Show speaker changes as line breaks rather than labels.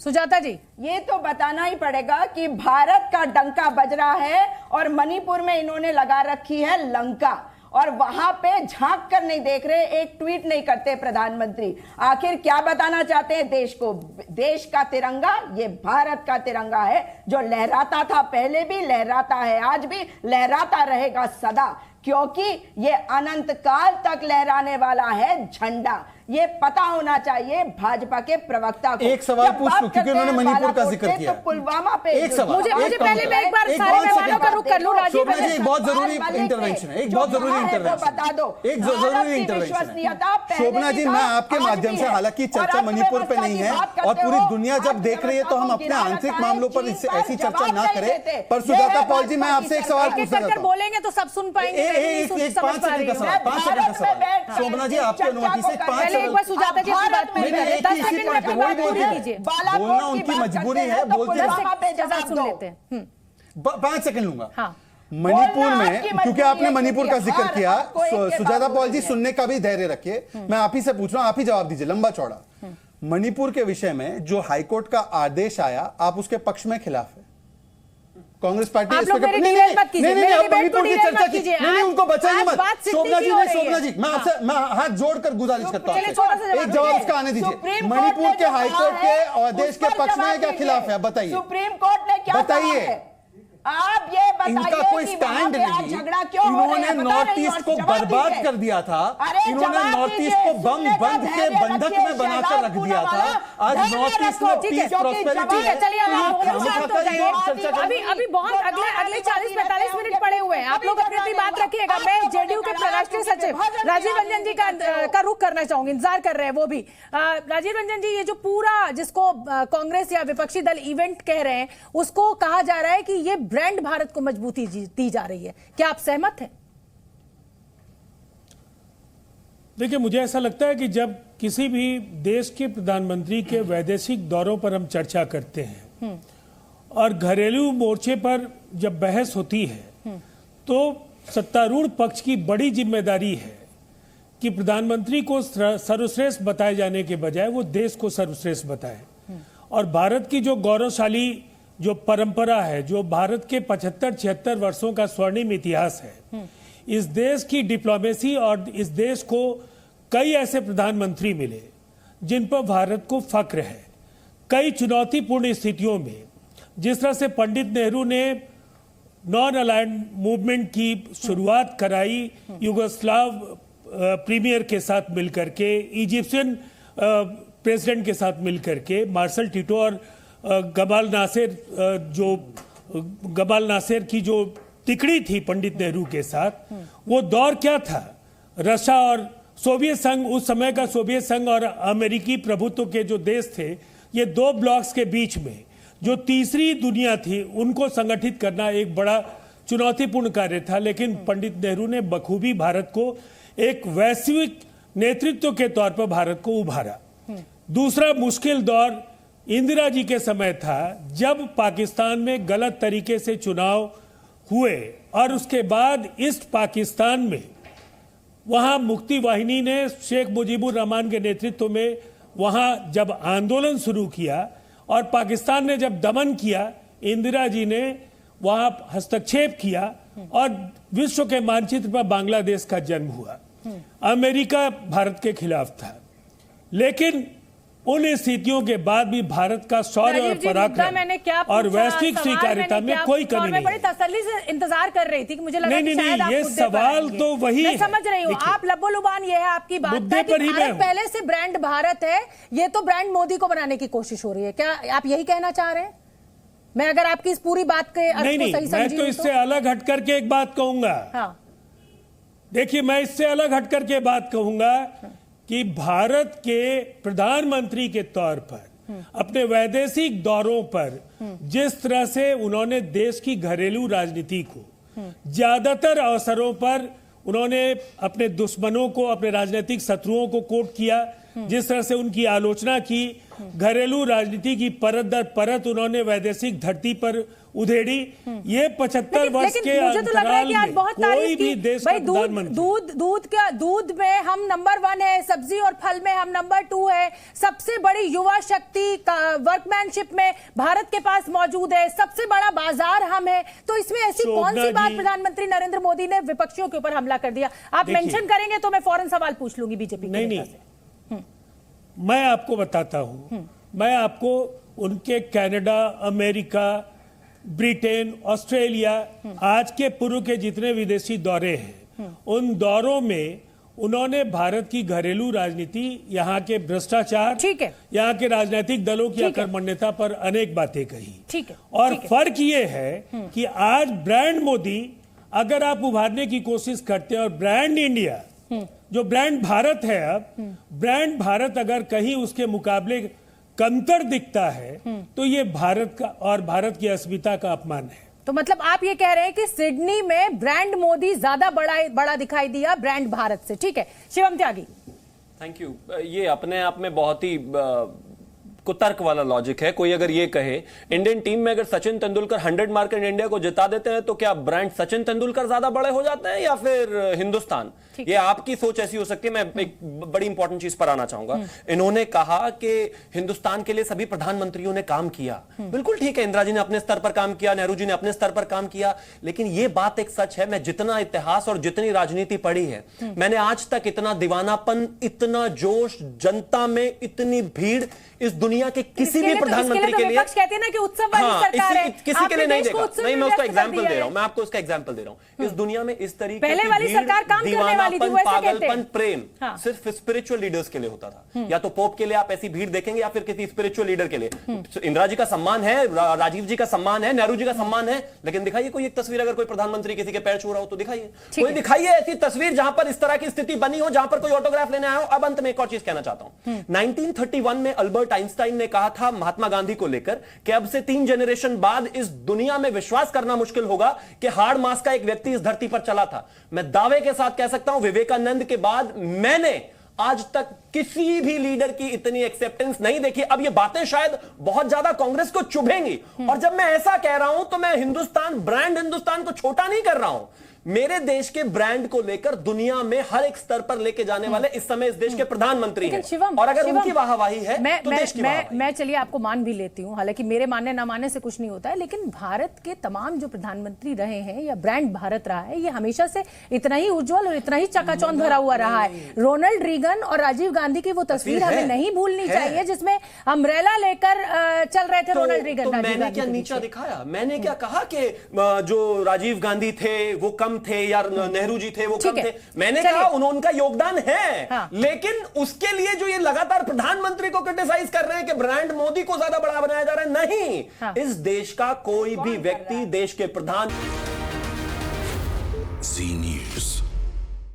सुजाता जी,
ये तो बताना ही पड़ेगा कि भारत का डंका बज रहा है और मणिपुर में इन्होंने लगा रखी है लंका, और वहां पे झांक कर नहीं देख रहे, एक ट्वीट नहीं करते प्रधानमंत्री। आखिर क्या बताना चाहते हैं देश को? देश का तिरंगा ये भारत का तिरंगा है, जो लहराता था पहले भी, लहराता है आज भी, लहराता रहेगा सदा, क्योंकि ये अनंत काल तक लहराने वाला है झंडा। ये पता होना चाहिए भाजपा के प्रवक्ता को।
एक सवाल पूछ लूं, क्योंकि उन्होंने मणिपुर का जिक्र किया,
तो पुलवामा पे
एक सवाल,
मुझे पहले मैं एक बार सारे मेहमानों का रुख कर लूं। राजीव
शोभना जी, एक बहुत जरूरी इंटरवेंशन है, एक बहुत जरूरी इंटरवेंशन,
बता दो,
एक जरूरी इंटरवेंशन। शोभना जी, मैं आपके माध्यम से, हालांकि चर्चा मणिपुर पे नहीं है और पूरी दुनिया जब देख रही है तो हम अपने आंतरिक मामलों पर ऐसी चर्चा ना करें, पर सुजाता पॉल जी, मैं आपसे एक सवाल पूछना चाहता हूं।
बोलेंगे तो सब सुन पाएंगे।
5 सेकंड का सवाल, 5 सेकंड का सवाल। शोभना जी, आपकी अनुमति से 5
सेकंड। सुजाता जी बात नहीं कर रहे, 10 सेकंड में बात पूरी कीजिए।
बोलना उनकी मजबूरी है, बोलते 5 सेकंड लूंगा।
हाँ।
मणिपुर में, क्योंकि आपने मणिपुर का जिक्र किया, सुजाता पॉल जी सुनने का भी धैर्य रखिए, मैं आप ही से पूछ रहा हूं, आप ही जवाब दीजिए लंबा चौड़ा। मणिपुर के विषय में जो हाईकोर्ट का आदेश आया, आप उसके पक्ष में खिलाफ है? कांग्रेस पार्टी
नहीं,
मणिपुर की चर्चा कीजिए, नहीं उनको बचाइए मत। शोभना जी, नहीं शोभना जी, मैं आपसे मैं हाथ जोड़कर गुजारिश करता हूं, एक जवाब इसका आने दीजिए। मणिपुर के हाईकोर्ट के आदेश के पक्ष में है क्या खिलाफ है? बताइए।
सुप्रीम कोर्ट ने क्या
बताइए।
आप ये बताइए,
इनका कोई स्टैंड नहीं, इन्होंने नॉर्थ ईस्ट को बर्बाद कर दिया था, इन्होंने नॉर्थ ईस्ट को बम बंद के बंधक में बनाकर रख दिया था। आज नॉर्थ ईस्ट में पीस प्रॉस्पेरिटी है।
अभी बहुत अगले 40-45 मिनट पड़े हुए हैं, आप लोग अपनी अपनी बात रखिएगा। मैं जेडीयू के राष्ट्रीय सचिव राजीव रंजन जी का रुख करना चाहूंगी, इंतजार कर रहे हैं वो भी। राजीव रंजन जी, ये जो पूरा जिसको कांग्रेस या विपक्षी दल इवेंट कह रहे हैं, उसको कहा जा रहा है कि ये ब्रांड भारत को मजबूती दी जा रही है, क्या आप सहमत हैं?
देखिए, मुझे ऐसा लगता है कि जब किसी भी देश के प्रधानमंत्री के वैदेशिक दौरों पर हम चर्चा करते हैं और घरेलू मोर्चे पर जब बहस होती है, तो सत्तारूढ़ पक्ष की बड़ी जिम्मेदारी है कि प्रधानमंत्री को सर्वश्रेष्ठ बताए जाने के बजाय वो देश को सर्वश्रेष्ठ बताए। और भारत की जो गौरवशाली जो परंपरा है, जो भारत के 75-76 वर्षों का स्वर्णिम इतिहास है, इस देश की डिप्लोमेसी और इस देश को कई ऐसे प्रधानमंत्री मिले जिन पर भारत को फक्र है। कई चुनौतीपूर्ण स्थितियों में, जिस तरह से पंडित नेहरू ने नॉन अलाइंड मूवमेंट की शुरुआत कराई, युगोस्लाव प्रीमियर के साथ मिलकर के, इजिप्शियन प्रेसिडेंट के साथ मिलकर के, मार्शल टिटो और गमाल नासेर की जो तिकड़ी थी पंडित नेहरू के साथ, वो दौर क्या था? रशिया और सोवियत संघ, उस समय का सोवियत संघ और अमेरिकी प्रभुत्व के जो देश थे, ये दो ब्लॉक्स के बीच में जो तीसरी दुनिया थी, उनको संगठित करना एक बड़ा चुनौतीपूर्ण कार्य था। लेकिन पंडित नेहरू ने बखूबी भारत को एक वैश्विक नेतृत्व के तौर पर भारत को उभारा। दूसरा मुश्किल दौर इंदिरा जी के समय था, जब पाकिस्तान में गलत तरीके से चुनाव हुए और उसके बाद ईस्ट पाकिस्तान में वहां मुक्ति वाहिनी ने शेख मुजीबुर रहमान के नेतृत्व में वहां जब आंदोलन शुरू किया और पाकिस्तान ने जब दमन किया, इंदिरा जी ने वहां हस्तक्षेप किया और विश्व के मानचित्र पर बांग्लादेश का जन्म हुआ। अमेरिका भारत के खिलाफ था, लेकिन उन स्थितियों के बाद भी भारत का शौर्य और पराक्रम और वैश्विक स्वीकार्यता में कोई कमी नहीं।
बड़ी तसल्ली से इंतजार कर रही थी कि मुझे लगा
नहीं, ये सवाल तो वही है।
मैं समझ रही हूँ, आप लबो-लुबान ये है आपकी बात का कि भारत पहले से ब्रांड भारत है, ये तो ब्रांड मोदी को बनाने की कोशिश हो रही है, क्या आप यही कहना चाह रहे हैं? मैं अगर आपकी इस पूरी बात के अर्थ को सही समझी,
मैं तो इससे अलग हट करके एक बात कहूंगा। देखिए, मैं इससे अलग हट करके बात कहूंगा कि भारत के प्रधानमंत्री के तौर पर अपने वैदेशिक दौरों पर जिस तरह से उन्होंने देश की घरेलू राजनीति को ज्यादातर अवसरों पर उन्होंने अपने दुश्मनों को, अपने राजनीतिक शत्रुओं को कोट किया, जिस तरह से उनकी आलोचना की, घरेलू राजनीति की परत दर परत उन्होंने वैदेशिक धरती पर उधेड़ी। ये 75 वर्ष के
मुझे तो लग रहा है कि आज बहुत
कोई भी
तारीफ
देश
की भाई,
का प्रधानमंत्री
दूध में हम नंबर 1 है, सब्जी और फल में हम नंबर 2 है, सबसे बड़ी युवा शक्ति वर्कमैनशिप में भारत के पास मौजूद है, सबसे बड़ा बाजार हम है। तो इसमें ऐसी कौन सी बात प्रधानमंत्री नरेंद्र मोदी ने विपक्षियों के ऊपर हमला कर दिया? आप मेंशन करेंगे तो मैं फौरन सवाल पूछ लूंगी बीजेपी के नेता से।
मैं आपको बताता हूं, मैं आपको उनके कनाडा, अमेरिका, ब्रिटेन, ऑस्ट्रेलिया, आज के पूर्व के जितने विदेशी दौरे हैं, उन दौरों में उन्होंने भारत की घरेलू राजनीति, यहाँ के भ्रष्टाचार,
ठीक है,
यहाँ के राजनीतिक दलों की अकर्मण्यता पर अनेक बातें कही।
ठीक है,
और फर्क ये है कि आज ब्रांड मोदी अगर आप उभारने की कोशिश करते हैं और ब्रांड इंडिया, जो ब्रांड भारत है, अब ब्रांड भारत अगर कहीं उसके मुकाबले कमतर दिखता है तो ये भारत का और भारत की अस्मिता का अपमान है।
तो मतलब आप ये कह रहे हैं कि सिडनी में ब्रांड मोदी ज्यादा बड़ा दिखाई दिया ब्रांड भारत से। ठीक है, शिवम त्यागी।
Thank you. ये अपने आप में बहुत ही कुतर्क वाला लॉजिक है। कोई अगर ये कहे इंडियन टीम में अगर सचिन तेंदुलकर 100 मारकर इंडिया को जिता देते हैं तो क्या ब्रांड सचिन तेंदुलकर ज्यादा बड़े हो जाते हैं या फिर हिंदुस्तान? ये आपकी सोच ऐसी हो सकती है। मैं एक बड़ी इंपॉर्टेंट चीज पर आना चाहूंगा। इन्होंने कहा कि हिंदुस्तान के लिए सभी प्रधानमंत्रियों ने काम किया। बिल्कुल ठीक है, इंदिरा जी ने अपने स्तर पर काम किया, नेहरू जी ने अपने स्तर पर काम किया, लेकिन यह बात एक सच है। मैं जितना इतिहास और जितनी राजनीति पढ़ी है, मैंने आज तक इतना दीवानापन, इतना जोश, जनता में इतनी भीड़ इस दुनिया के किसी भी प्रधानमंत्री के लिए
कहते हैं ना कि उत्सव वाली सरकार है,
किसी के लिए नहीं देखा। नहीं, मैं उसका एग्जांपल दे रहा हूं, मैं आपको उसका एग्जांपल दे रहा हूं। इस दुनिया में इस तरीके
पहले वाली सरकार काम करने वाली थी, वो ऐसे कहते हैं।
पागलपन, प्रेम सिर्फ स्पिरिचुअल लीडर्स के लिए होता था। या तो पोप के लिए आप ऐसी भीड़ देखेंगे या फिर किसी स्पिरिचुअल लीडर के लिए। इंदिरा जी का सम्मान है, राजीव जी का सम्मान है, नेहरू जी का सम्मान है, लेकिन दिखाइए कोई एक तस्वीर, अगर कोई प्रधानमंत्री किसी के पैर छू रहा हो तो दिखाइए। कोई दिखाइए ऐसी तस्वीर जहां पर इस तरह की स्थिति बनी हो, जहां पर कोई ऑटोग्राफ लेने आया हो। अब अंत में एक और चीज कहना चाहता हूं। 1931 में अल्बर्ट आइंस्टाइन ने कहा था महात्मा गांधी को लेकर कि अब से 3 जनरेशन बाद इस दुनिया में विश्वास करना मुश्किल होगा कि हार्ड मास का एक व्यक्ति इस धरती पर चला था। मैं दावे के साथ कह सकता हूं, विवेकानंद के बाद मैंने आज तक किसी भी लीडर की इतनी एक्सेप्टेंस नहीं देखी। अब ये बातें शायद बहुत ज्यादा कांग्रेस को चुभेंगी, और जब मैं ऐसा कह रहा हूं तो मैं हिंदुस्तान, ब्रांड हिंदुस्तान को छोटा नहीं कर रहा हूं। मेरे देश के ब्रांड को लेकर दुनिया में हर एक स्तर पर लेके जाने वाले इस समय इस देश के प्रधानमंत्री हैं, और अगर उनकी वाहवाही है तो देश की वाहवाही।
मैं चलिए आपको मान भी लेती हूं, हालांकि मेरे मानने ना मानने से कुछ नहीं होता है, लेकिन भारत के तमाम जो प्रधानमंत्री रहे हैं या ब्रांड भारत रहा है, ये हमेशा से इतना ही उज्जवल और इतना ही चकाचौंध भरा हुआ रहा है। रोनाल्ड रीगन और राजीव गांधी की वो तस्वीर हमें नहीं भूलनी चाहिए जिसमें अम्ब्रेला लेकर चल रहे थे रोनाल्ड रीगन।
मैंने क्या नीचा दिखाया? मैंने क्या कहा कि जो राजीव गांधी थे वो कम थे या नेहरू जी थे वो कम थे? मैंने कहा उनका योगदान है, लेकिन उसके लिए जो ये लगातार प्रधानमंत्री को क्रिटिसाइज कर रहे हैं कि ब्रांड मोदी को ज्यादा बड़ा बनाया जा रहा है, नहीं। इस देश का कोई भी व्यक्ति, देश के प्रधान।
जी न्यूज़।